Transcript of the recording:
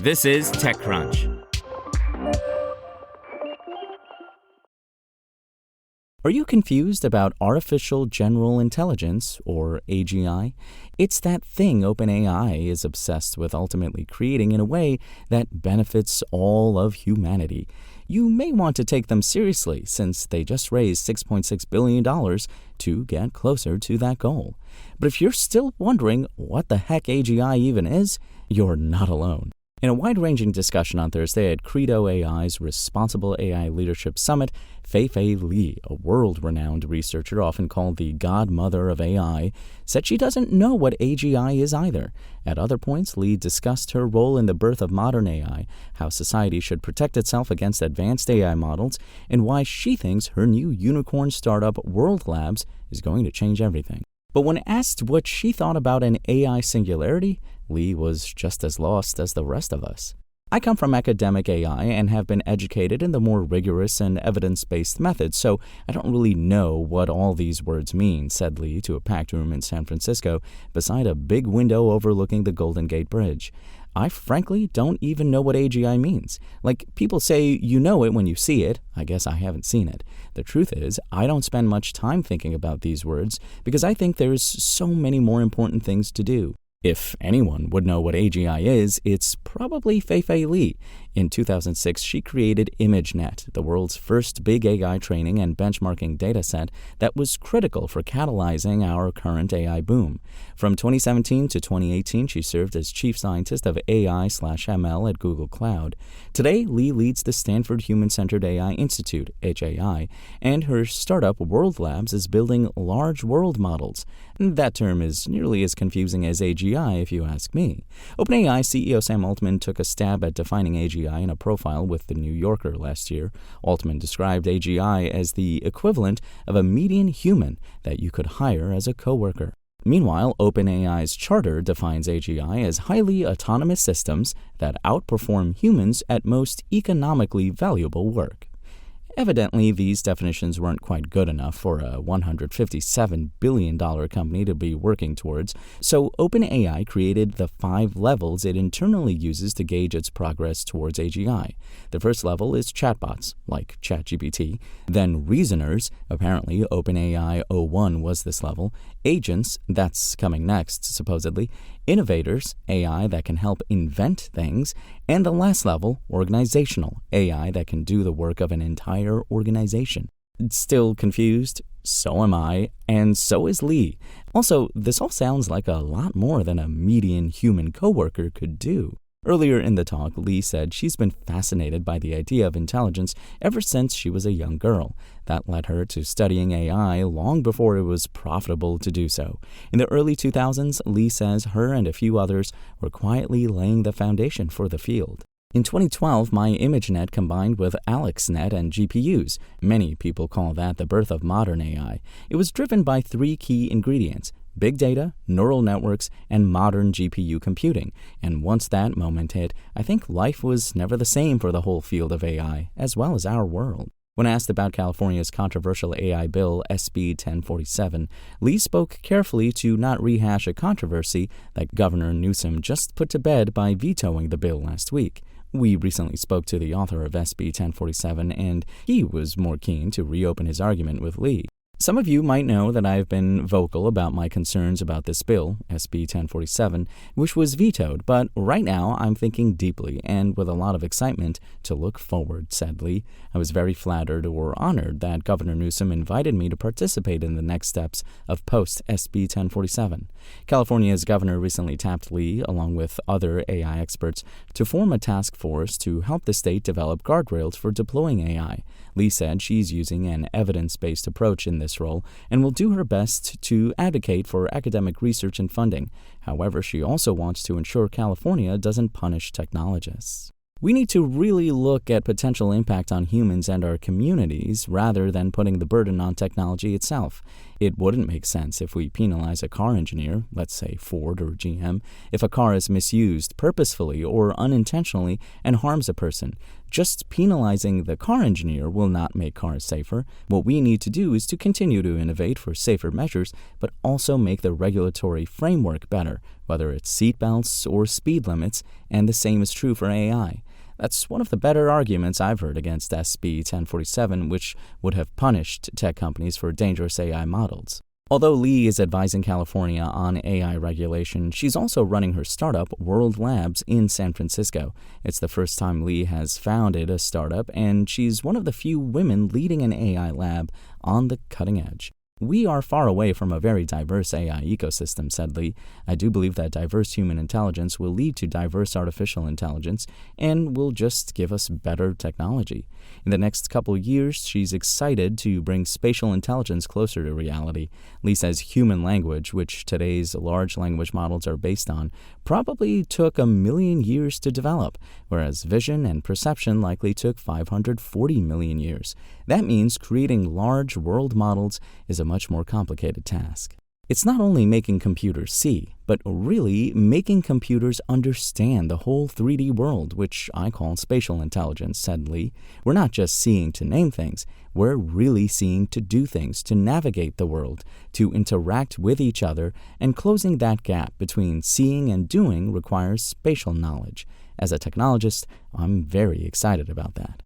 This is TechCrunch. Are you confused about artificial general intelligence, or AGI? It's that thing OpenAI is obsessed with ultimately creating in a way that benefits all of humanity. You may want to take them seriously since they just raised $6.6 billion to get closer to that goal. But if you're still wondering what the heck AGI even is, you're not alone. In a wide-ranging discussion on Thursday at Credo AI's Responsible AI Leadership Summit, Fei-Fei Li, a world-renowned researcher often called the godmother of AI, said she doesn't know what AGI is either. At other points, Li discussed her role in the birth of modern AI, how society should protect itself against advanced AI models, and why she thinks her new unicorn startup World Labs is going to change everything. But when asked what she thought about an AI singularity, Li was just as lost as the rest of us. I come from academic AI and have been educated in the more rigorous and evidence-based methods, so I don't really know what all these words mean, said Li to a packed room in San Francisco beside a big window overlooking the Golden Gate Bridge. I frankly don't even know what AGI means. Like, people say you know it when you see it. I guess I haven't seen it. The truth is, I don't spend much time thinking about these words because I think there's so many more important things to do. If anyone would know what AGI is, it's probably Fei-Fei Li. In 2006, she created ImageNet, the world's first big AI training and benchmarking dataset that was critical for catalyzing our current AI boom. From 2017 to 2018, she served as chief scientist of AI/ML at Google Cloud. Today, Li leads the Stanford Human-Centered AI Institute, HAI, and her startup World Labs is building large world models. That term is nearly as confusing as AGI, if you ask me. OpenAI CEO Sam Altman took a stab at defining AGI in a profile with The New Yorker last year. Altman described AGI as the equivalent of a median human that you could hire as a coworker. Meanwhile, OpenAI's charter defines AGI as highly autonomous systems that outperform humans at most economically valuable work. Evidently, these definitions weren't quite good enough for a $157 billion company to be working towards, so OpenAI created the 5 levels it internally uses to gauge its progress towards AGI. The first level is chatbots, like ChatGPT, then reasoners, apparently OpenAI O1 was this level, agents, that's coming next, supposedly, innovators, AI that can help invent things, and the last level, organizational, AI that can do the work of an entire organization. Still confused? So am I, and so is Li. Also, this all sounds like a lot more than a median human coworker could do. Earlier in the talk, Li said she's been fascinated by the idea of intelligence ever since she was a young girl. That led her to studying AI long before it was profitable to do so. In the early 2000s, Li says her and a few others were quietly laying the foundation for the field. In 2012, my ImageNet combined with AlexNet and GPUs. Many people call that the birth of modern AI. It was driven by 3 key ingredients: big data, neural networks, and modern GPU computing. And once that moment hit, I think life was never the same for the whole field of AI, as well as our world. When asked about California's controversial AI bill, SB 1047, Li spoke carefully to not rehash a controversy that Governor Newsom just put to bed by vetoing the bill last week. We recently spoke to the author of SB 1047, and he was more keen to reopen his argument with Li. Some of you might know that I have been vocal about my concerns about this bill, SB 1047, which was vetoed, but right now I'm thinking deeply and with a lot of excitement to look forward, said Li. I was very flattered or honored that Governor Newsom invited me to participate in the next steps of post-SB 1047. California's governor recently tapped Li, along with other AI experts, to form a task force to help the state develop guardrails for deploying AI. Li said she's using an evidence-based approach in this role and will do her best to advocate for academic research and funding. However, she also wants to ensure California doesn't punish technologists. We need to really look at potential impact on humans and our communities rather than putting the burden on technology itself. It wouldn't make sense if we penalize a car engineer, let's say Ford or GM, if a car is misused purposefully or unintentionally and harms a person. Just penalizing the car engineer will not make cars safer. What we need to do is to continue to innovate for safer measures, but also make the regulatory framework better, whether it's seatbelts or speed limits, and the same is true for AI. That's one of the better arguments I've heard against SB 1047, which would have punished tech companies for dangerous AI models. Although Lee is advising California on AI regulation, she's also running her startup, World Labs, in San Francisco. It's the first time Lee has founded a startup, and she's one of the few women leading an AI lab on the cutting edge. "We are far away from a very diverse AI ecosystem," said Lee. "I do believe that diverse human intelligence will lead to diverse artificial intelligence and will just give us better technology. In the next couple years, she's excited to bring spatial intelligence closer to reality." Lee says human language, which today's large language models are based on, probably took 1,000,000 years to develop, whereas vision and perception likely took 540 million years. That means creating large world models is a much more complicated task. It's not only making computers see, but really making computers understand the whole 3D world, which I call spatial intelligence, said Lee. "We're not just seeing to name things, we're really seeing to do things, to navigate the world, to interact with each other, and closing that gap between seeing and doing requires spatial knowledge. As a technologist, I'm very excited about that."